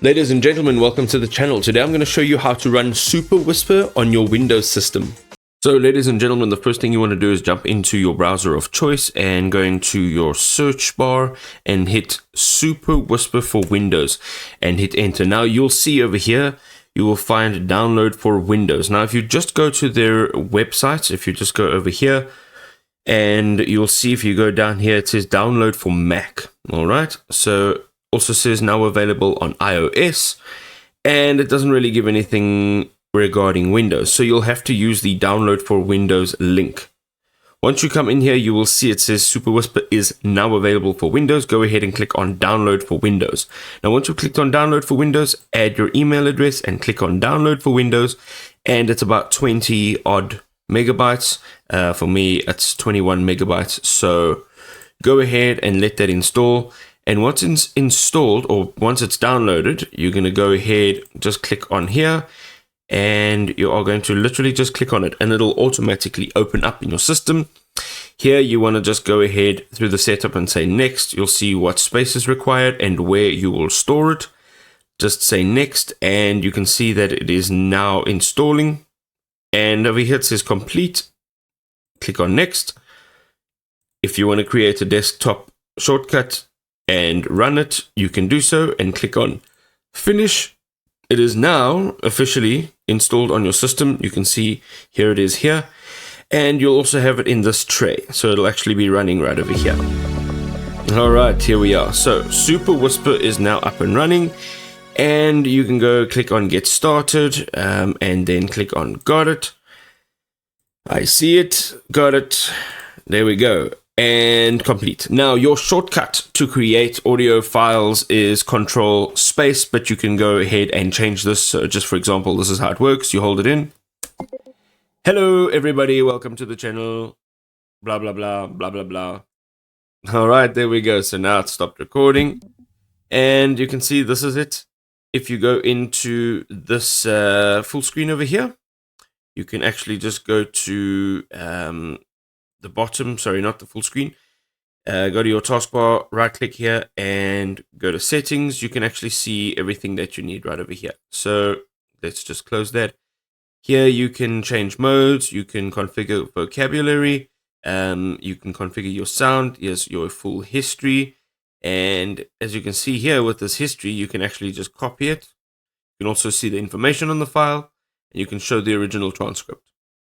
Ladies and gentlemen, welcome to the channel. Today I'm going to show you how to run Superwhisper on your Windows system. So ladies and gentlemen, the first thing you want to do is jump into your browser of choice and go into your search bar and hit Superwhisper for Windows and hit enter. Now you'll see over here, you will find download for Windows. Now if you just go to their website, if you just go over here, and you'll see if you go down here, it says download for Mac. All right. So also says now available on iOS, and it doesn't really give anything regarding Windows. So you'll have to use the download for Windows link. Once you come in here, you will see it says Superwhisper is now available for Windows. Go ahead and click on download for Windows. Now, once you've clicked on download for Windows, add your email address and click on download for Windows. And it's about 20 odd megabytes. For me, it's 21 megabytes. So go ahead and let that install. And once it's installed, or once it's downloaded, you're going to go ahead, just click on here, and you are going to literally just click on it, and it'll automatically open up in your system. Here, you want to just go ahead through the setup and say next. You'll see what space is required and where you will store it. Just say next, and you can see that it is now installing. And over here, it says complete. Click on next. If you want to create a desktop shortcut and run it, you can do so and click on finish. It is now officially installed on your system. You can see here it is here, and you'll also have it in this tray, so it'll actually be running right over here. All right, here we are. So Superwhisper is now up and running, and you can go click on get started, and then click on got it. I see it, got it. There we go. And complete. Now your shortcut to create audio files is Control Space, but you can go ahead and change this. So just for example, this is how it works. You hold it in. Hello everybody, welcome to the channel. Blah blah blah blah blah blah. All right, there we go. So now it's stopped recording, and you can see this is it. If you go into this full screen over here, you can actually just go to the bottom, sorry, not the full screen. Go to your taskbar, right click here and go to settings. You can actually see everything that you need right over here. So let's just close that. Here you can change modes, you can configure vocabulary, you can configure your sound, here's your full history. And as you can see here with this history, you can actually just copy it. You can also see the information on the file, and you can show the original transcript.